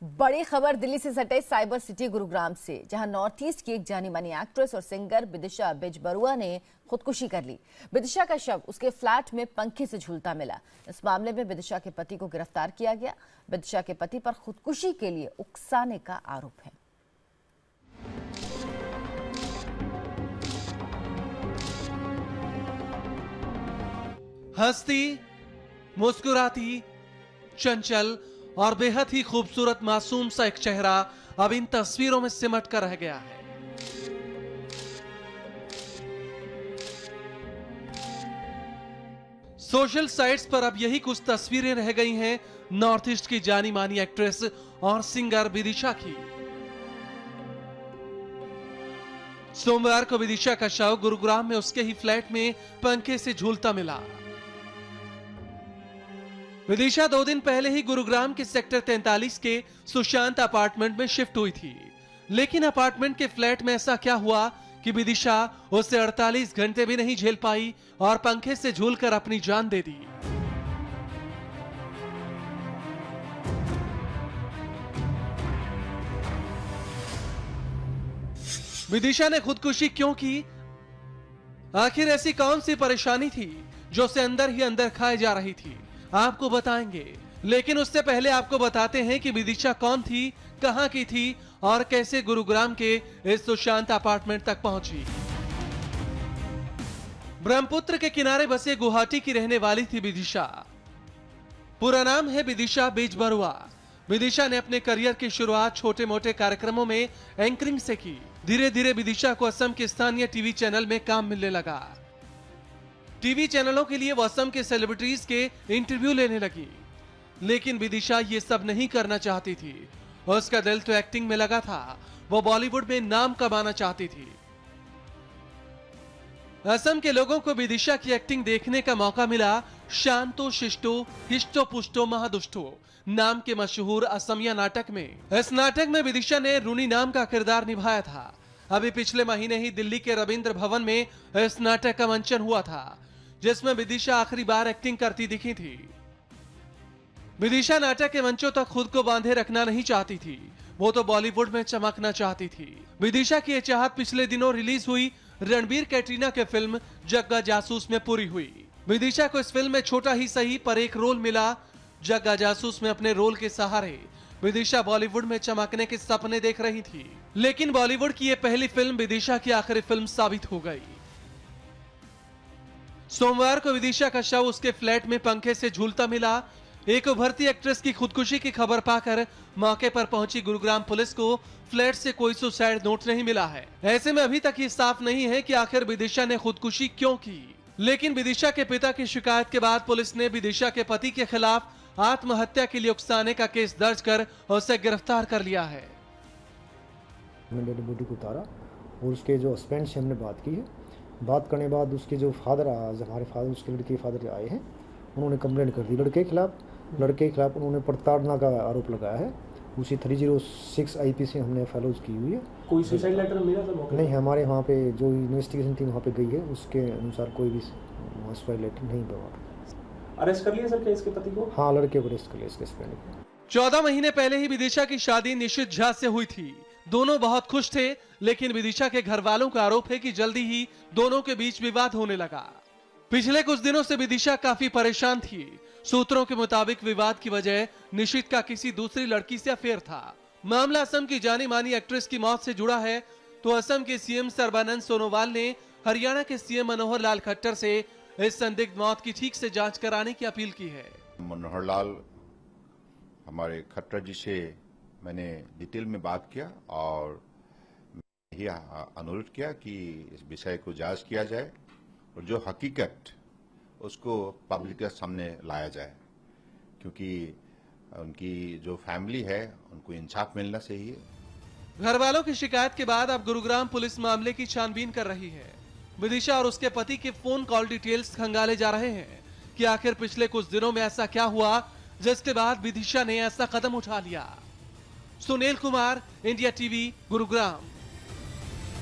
बड़ी खबर दिल्ली से सटे साइबर सिटी गुरुग्राम से, जहां नॉर्थ ईस्ट की एक जानी मानी एक्ट्रेस और सिंगर विदिशा बिजबरुआ ने खुदकुशी कर ली। विदिशा का शव उसके फ्लैट में पंखे से झूलता मिला। इस मामले में विदिशा के पति को गिरफ्तार किया गया। विदिशा के पति पर खुदकुशी के लिए उकसाने का आरोप है। हंसती, मुस्कुराती, चंचल और बेहद ही खूबसूरत मासूम सा एक चेहरा अब इन तस्वीरों में सिमट कर रह गया है। सोशल साइट्स पर अब यही कुछ तस्वीरें रह गई हैं नॉर्थ ईस्ट की जानी मानी एक्ट्रेस और सिंगर विदिशा की। सोमवार को विदिशा का शव गुरुग्राम में उसके ही फ्लैट में पंखे से झूलता मिला। विदिशा 2 दिन पहले ही गुरुग्राम के सेक्टर 43 के सुशांत अपार्टमेंट में शिफ्ट हुई थी, लेकिन अपार्टमेंट के फ्लैट में ऐसा क्या हुआ कि विदिशा उसे 48 घंटे भी नहीं झेल पाई और पंखे से झूलकर अपनी जान दे दी। विदिशा ने खुदकुशी क्यों की? आखिर ऐसी कौन सी परेशानी थी जो उसे अंदर ही अंदर खाए जा रही थी? आपको बताएंगे, लेकिन उससे पहले आपको बताते हैं कि विदिशा कौन थी, कहां की थी और कैसे गुरुग्राम के इस सुशांत अपार्टमेंट तक पहुंची। ब्रह्मपुत्र के किनारे बसे गुवाहाटी की रहने वाली थी विदिशा। पूरा नाम है विदिशा बिजबरुआ। विदिशा ने अपने करियर की शुरुआत छोटे मोटे कार्यक्रमों में एंकरिंग से की। धीरे धीरे विदिशा को असम के स्थानीय टीवी चैनल में काम मिलने लगा। टीवी चैनलों के लिए वो असम के सेलिब्रिटीज के इंटरव्यू लेने लगी, लेकिन विदिशा ये सब नहीं करना चाहती थी। उसका दिल तो एक्टिंग में लगा था। वो बॉलीवुड में नाम कमाना चाहती थी। असम के लोगों को विदिशा की एक्टिंग देखने का मौका मिला शांतो शिष्टो हिष्टो पुष्टो महादुष्टो नाम के मशहूर असमिया नाटक में। इस नाटक में विदिशा ने रूनी नाम का किरदार निभाया था। अभी पिछले महीने ही दिल्ली के रविंद्र भवन में इस नाटक का मंचन हुआ था, जिसमें विदिशा आखिरी बार एक्टिंग करती दिखी थी। विदिशा नाटक के मंचों तक खुद को बांधे रखना नहीं चाहती थी, वो तो बॉलीवुड में चमकना चाहती थी। विदिशा की यह चाहत पिछले दिनों रिलीज हुई रणबीर कैटरीना के फिल्म जग्गा जासूस में पूरी हुई। विदिशा को इस फिल्म में छोटा ही सही पर एक रोल मिला। जग्गा जासूस में अपने रोल के सहारे विदिशा बॉलीवुड में चमकने के सपने देख रही थी, लेकिन बॉलीवुड की यह पहली फिल्म विदिशा की आखिरी फिल्म साबित हो गई। सोमवार को विदिशा का शव उसके फ्लैट में पंखे से झूलता मिला। एक उभरती एक्ट्रेस की खुदकुशी की खबर पाकर मौके पर पहुंची गुरुग्राम पुलिस को फ्लैट से कोई सुसाइड नोट नहीं मिला है। ऐसे में अभी तक ये साफ नहीं है कि आखिर विदिशा ने खुदकुशी क्यों की, लेकिन विदिशा के पिता की शिकायत के बाद पुलिस ने विदिशा के पति के खिलाफ आत्महत्या के लिए उकसाने का केस दर्ज कर उसे गिरफ्तार कर लिया है। मैंने डेड बॉडी को उतारा और उसके जो हस्बैंड से हमने बात की है। बात करने के बाद उसके जो फादर, आज हमारे फादर, उसके लड़के के फादर आए हैं, उन्होंने कंप्लेंट कर दी लड़के के खिलाफ उन्होंने प्रताड़ना का आरोप लगाया है। उसी 306 IP से हमने फॉलोज की हुई है। कोई सुसाइड लेटर मिला था? नहीं, हमारे वहाँ पे जो इन्वेस्टिगेशन टीम वहाँ पे गई है उसके अनुसार कोई भी सुसाइड लेटर नहीं बना। अरेस्ट कर लिया सर क्या इसके पति को? हाँ, लड़के को अरेस्ट कर लिया इसके हस्बैंड को। 14 महीने पहले ही विदिशा की शादी निशित झा से हुई थी। दोनों बहुत खुश थे, लेकिन विदिशा के घर वालों का आरोप है कि जल्दी ही दोनों के बीच विवाद होने लगा। पिछले कुछ दिनों से विदिशा काफी परेशान थी। सूत्रों के मुताबिक विवाद की वजह निशित का किसी दूसरी लड़की से अफेयर था। मामला असम की जानी मानी एक्ट्रेस की मौत से जुड़ा है, तो असम के सीएम सर्बानंद सोनोवाल ने हरियाणा के सीएम मनोहर लाल खट्टर से इस संदिग्ध मौत की ठीक से जांच कराने की अपील की है। मनोहर लाल हमारे खट्टर जी से मैंने डिटेल में बात किया और यही अनुरोध किया कि इस विषय को जांच किया जाए और जो हकीकत उसको पब्लिक के सामने लाया जाए, क्योंकि उनकी जो फैमिली है उनको इंसाफ मिलना चाहिए। घर वालों की शिकायत के बाद अब गुरुग्राम पुलिस मामले की छानबीन कर रही है। विदिशा और उसके पति के फोन कॉल डिटेल्स खंगाले जा रहे हैं कि आखिर पिछले कुछ दिनों में ऐसा क्या हुआ जिसके बाद विदिशा ने ऐसा कदम उठा लिया। Sunil Kumar, India TV, Gurugram.